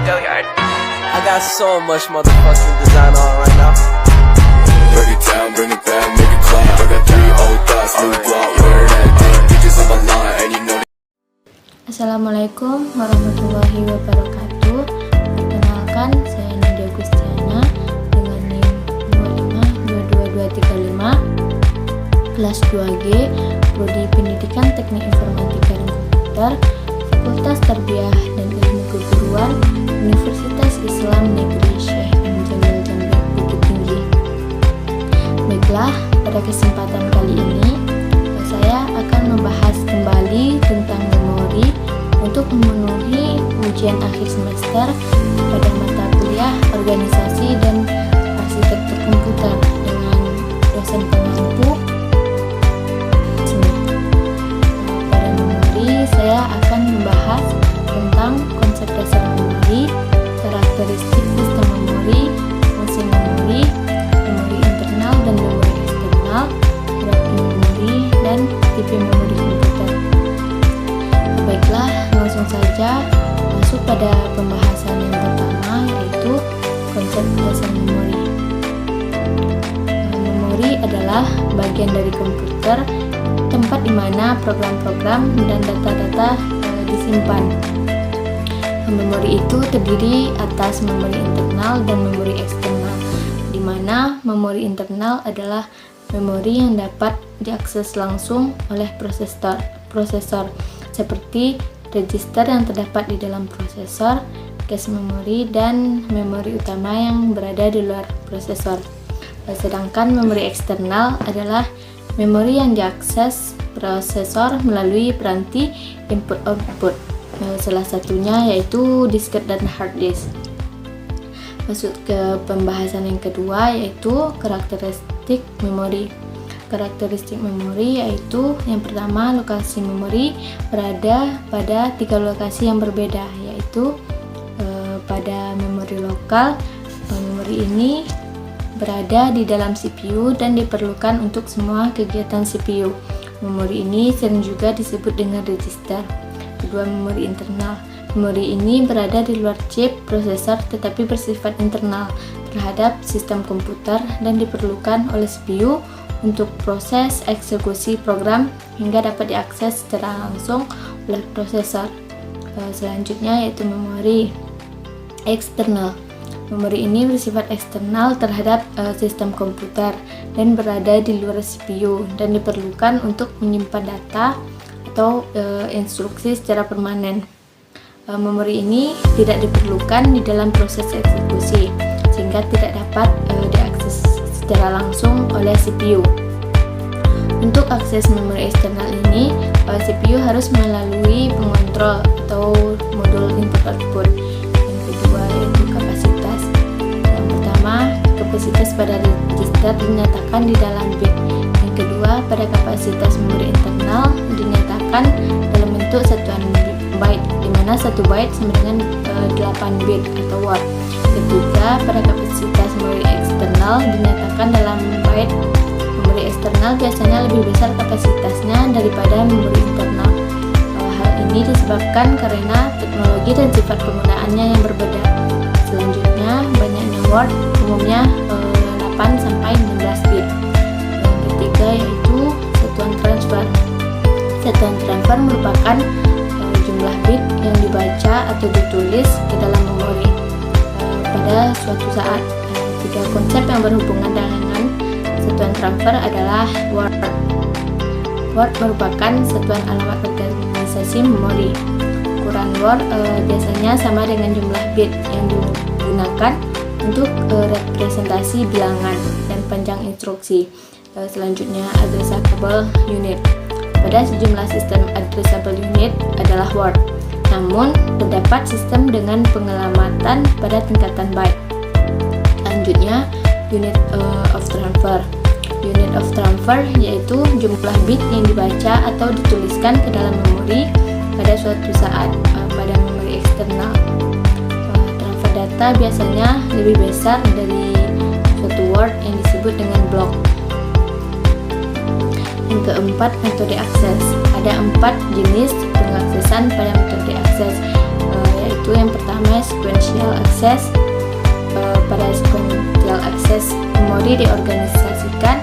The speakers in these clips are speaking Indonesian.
I got so much motherfucking design on right now. Break it down, bring it back, make it clap. I got 3 old thoughts, new block, where that thing. Bitches on my line, and you know. Assalamualaikum warahmatullahi wabarakatuh. Perkenalkan, saya Nadia Gustiana dengan NIM 2522235 kelas 2G, Prodi Pendidikan Teknik Informatika dan Komputer, Fakultas Tarbiyah dan Ilmu Keguruan, Universitas Islam Negeri Syekh Jamil Jambi Bukit Tinggi. Baiklah, pada kesempatan kali ini saya akan membahas kembali tentang memori untuk memenuhi ujian akhir semester pada mata kuliah organisasi dan arsitektur komputer dengan dosen pengampu. Pada memori saya akan membahas tentang konsep dasar memori, karakteristik sistem memori, fungsi memori, memori internal dan memori eksternal, berarti memori dan tipe memori komputer. Baiklah, langsung saja masuk pada pembahasan yang pertama, yaitu konsep dasar memori. Memori adalah bagian dari komputer, tempat di mana program-program dan data-data disimpan. Memori itu terdiri atas memori internal dan memori eksternal, di mana memori internal adalah memori yang dapat diakses langsung oleh prosesor seperti register yang terdapat di dalam prosesor, cache memori, dan memori utama yang berada di luar prosesor. Sedangkan memori eksternal adalah memori yang diakses prosesor melalui peranti input-output. Salah satunya yaitu disket dan hard disk. Masuk ke pembahasan yang kedua, yaitu karakteristik memori. Karakteristik memori yaitu yang pertama, lokasi memori berada pada 3 lokasi yang berbeda, yaitu pada memori lokal. Memori ini berada di dalam CPU dan diperlukan untuk semua kegiatan CPU. Memori ini sering juga disebut dengan register. Kedua, memori internal. Memori ini berada di luar chip prosesor tetapi bersifat internal terhadap sistem komputer dan diperlukan oleh CPU untuk proses eksekusi program hingga dapat diakses secara langsung oleh prosesor. Selanjutnya yaitu memori eksternal. Memori ini bersifat eksternal terhadap sistem komputer dan berada di luar CPU dan diperlukan untuk menyimpan data atau instruksi secara permanen. Memori ini tidak diperlukan di dalam proses eksekusi sehingga tidak dapat diakses secara langsung oleh CPU. Untuk akses memori eksternal ini, CPU harus melalui pengontrol atau modul input-output. Yang kedua yaitu kapasitas. Yang pertama, kapasitas pada register dinyatakan di dalam bit. Yang kedua, pada kapasitas memori internal dinyatakan dalam bentuk satuan byte, di mana 1 byte sama dengan 8 bit atau word. Ketiga, pada kapasitas memori eksternal dinyatakan dalam byte. Memori eksternal biasanya lebih besar kapasitasnya daripada memori internal. Hal ini disebabkan karena teknologi dan sifat penggunaannya yang berbeda. Selanjutnya, banyaknya word, umumnya 8 sampai 16 bit. Yang ketiga yaitu satuan transfer. Satuan transfer merupakan jumlah bit yang dibaca atau ditulis ke dalam memori pada suatu saat. Tiga konsep yang berhubungan dengan satuan transfer adalah word. Word merupakan satuan alamat organisasi memori. Ukuran word biasanya sama dengan jumlah bit yang digunakan untuk representasi bilangan dan panjang instruksi. Selanjutnya, addressable unit. Pada sejumlah sistem addressable unit adalah word. Namun, terdapat sistem dengan pengelamatan pada tingkatan byte. Selanjutnya, unit of transfer. Unit of transfer yaitu jumlah bit yang dibaca atau dituliskan ke dalam memori pada suatu saat pada memori eksternal. Transfer data biasanya lebih besar dari suatu word yang disebut dengan block. Yang keempat, metode akses. Ada 4 jenis pengaksesan pada metode akses, yaitu yang pertama sequential, akses. Pada sequential access, memori diorganisasikan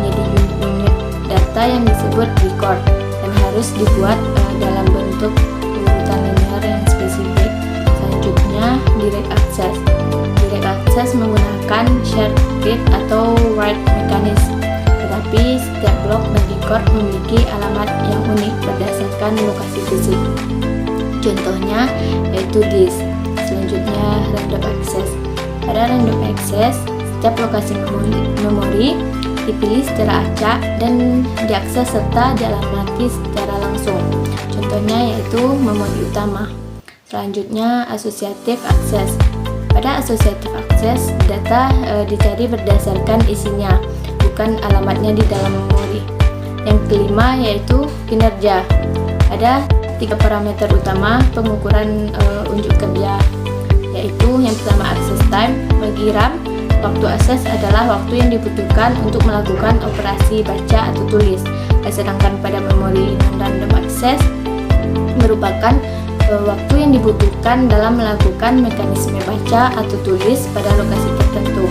menjadi unit-unit data yang disebut record dan harus dibuat dalam bentuk urutan linear yang spesifik. Selanjutnya, direct access. Direct access menggunakan shared read atau write mechanism, tetapi setiap blok dan record memiliki alamat yang unik berdasarkan lokasi fisik. Contohnya yaitu disk. Selanjutnya, random access. Pada random access, setiap lokasi memori dipilih secara acak dan diakses serta dialamati secara langsung. Contohnya yaitu memori utama. Selanjutnya, associative access. Pada associative access, data dicari berdasarkan isinya, bukan alamatnya di dalam memori. Yang kelima yaitu kinerja. Ada 3 parameter utama pengukuran unjuk kerja, yaitu yang pertama access time. Bagi RAM, waktu akses adalah waktu yang dibutuhkan untuk melakukan operasi baca atau tulis, sedangkan pada memori non-random access merupakan waktu yang dibutuhkan dalam melakukan mekanisme baca atau tulis pada lokasi tertentu.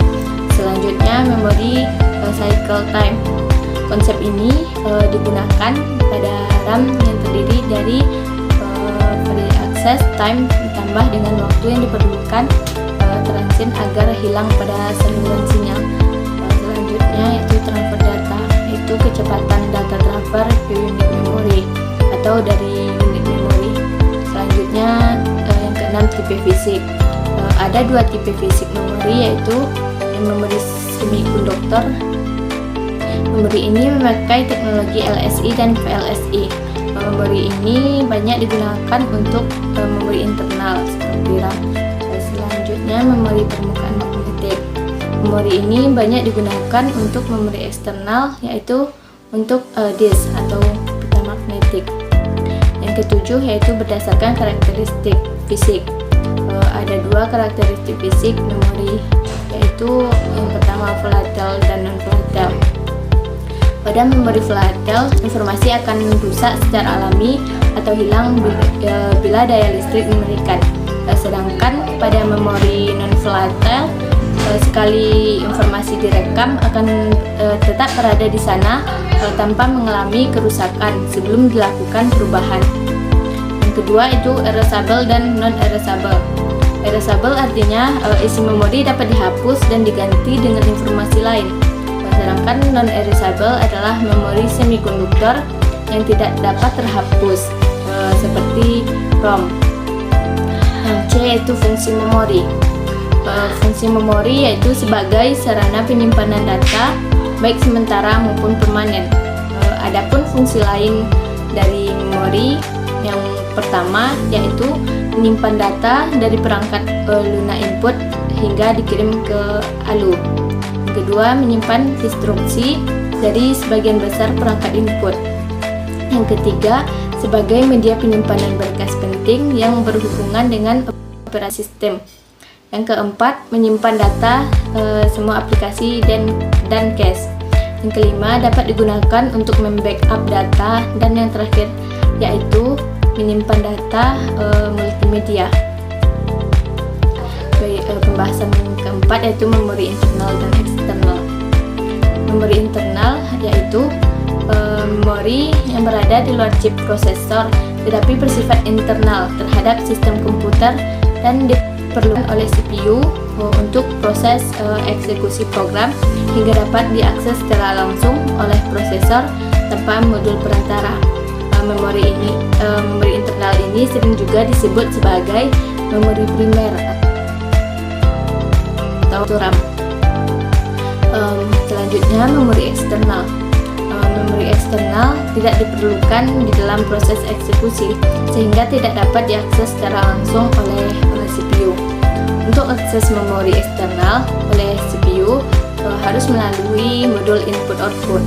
Selanjutnya, memori cycle time. Konsep ini digunakan pada RAM yang terdiri dari free access time ditambah dengan waktu yang diperlukan transit agar hilang pada saluran sinyal. Selanjutnya yaitu transfer data, yaitu kecepatan data transfer ke unit memori atau dari unit memori. Selanjutnya yang keenam, tipe fisik. Ada 2 tipe fisik memori, yaitu memori semikonduktor. Memori ini memakai teknologi LSI dan VLSI. Memori ini banyak digunakan untuk memori internal seperti RAM. Selanjutnya, memori permukaan magnetik. Memori ini banyak digunakan untuk memori eksternal, yaitu untuk disk atau pita magnetik. Yang ketujuh yaitu berdasarkan karakteristik fisik. Ada 2 karakteristik fisik memori, yaitu yang pertama volatile dan non-volatile. Pada memori volatile, informasi akan rusak secara alami atau hilang bila daya listrik memberikan. Sedangkan pada memori non-volatile, sekali informasi direkam akan tetap berada di sana tanpa mengalami kerusakan sebelum dilakukan perubahan. Yang kedua itu erasable dan non-erasable. Erasable artinya isi memori dapat dihapus dan diganti dengan informasi lain. Sedangkan non-erasable adalah memori semikonduktor yang tidak dapat terhapus, seperti ROM. Yang C yaitu fungsi memori. Fungsi memori yaitu sebagai sarana penyimpanan data baik sementara maupun permanen. Adapun fungsi lain dari memori, yang pertama yaitu menyimpan data dari perangkat lunak input hingga dikirim ke ALU. Kedua, menyimpan instruksi dari sebagian besar perangkat input. Yang ketiga, sebagai media penyimpanan berkas penting yang berhubungan dengan operasi sistem. Yang keempat, menyimpan data semua aplikasi dan cache. Yang kelima, dapat digunakan untuk membackup data. Dan yang terakhir yaitu menyimpan data multimedia. Pembahasan keempat yaitu memori internal dan eksternal. Memori internal yaitu memori yang berada di luar chip prosesor tetapi bersifat internal terhadap sistem komputer dan diperlukan oleh CPU untuk proses eksekusi program hingga dapat diakses secara langsung oleh prosesor tanpa modul perantara. Memori internal ini sering juga disebut sebagai memori primer atau RAM. Selanjutnya, memori eksternal. Memori eksternal tidak diperlukan di dalam proses eksekusi sehingga tidak dapat diakses secara langsung oleh CPU. Untuk akses memori eksternal oleh CPU harus melalui modul input-output.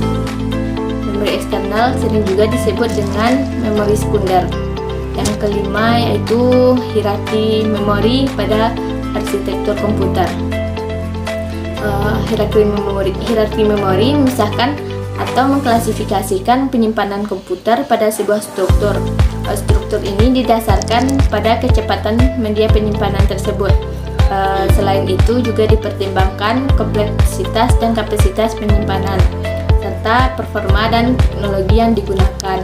Memori eksternal sering juga disebut dengan memori sekunder. Yang kelima yaitu hierarki memori pada arsitektur komputer. Hierarki memori memisahkan atau mengklasifikasikan penyimpanan komputer pada sebuah struktur. Struktur ini didasarkan pada kecepatan media penyimpanan tersebut. Selain itu juga dipertimbangkan kompleksitas dan kapasitas penyimpanan serta performa dan teknologi yang digunakan.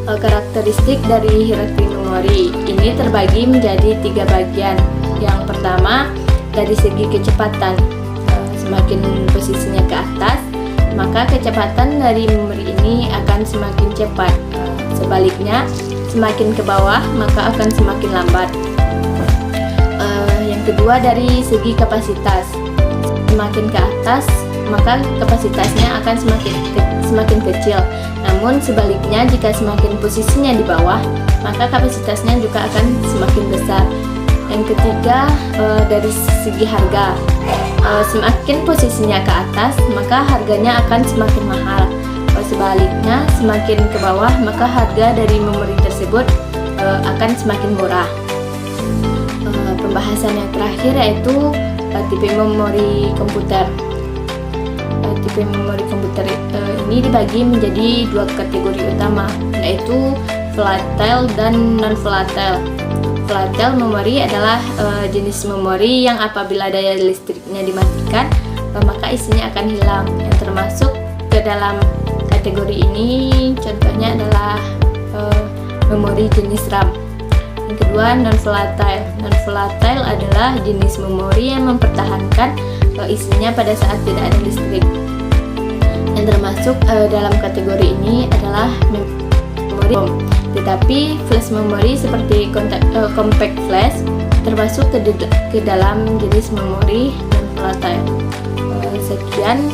Karakteristik dari hierarki memori ini terbagi menjadi 3 bagian. Yang pertama, dari segi kecepatan, semakin posisinya ke atas, maka kecepatan dari memori ini akan semakin cepat. Sebaliknya, semakin ke bawah, maka akan semakin lambat. Yang kedua, dari segi kapasitas, semakin ke atas, maka kapasitasnya akan semakin kecil. Namun sebaliknya, jika semakin posisinya di bawah, maka kapasitasnya juga akan semakin besar. Yang ketiga, dari segi harga, semakin posisinya ke atas, maka harganya akan semakin mahal. Sebaliknya, semakin ke bawah, maka harga dari memori tersebut akan semakin murah. Pembahasan yang terakhir yaitu tipe memori komputer. Tipe memori komputer ini dibagi menjadi 2 kategori utama, yaitu volatile dan non-volatile. Volatile memori adalah jenis memori yang apabila daya listriknya dimatikan, maka isinya akan hilang. Yang termasuk ke dalam kategori ini contohnya adalah memori jenis RAM. Yang kedua, non-volatile. Non-volatile adalah jenis memori yang mempertahankan isinya pada saat tidak ada listrik. Yang termasuk dalam kategori ini adalah memori ROM. Tetapi flash memory seperti compact flash termasuk ke dalam jenis memori non-volatile. Sekian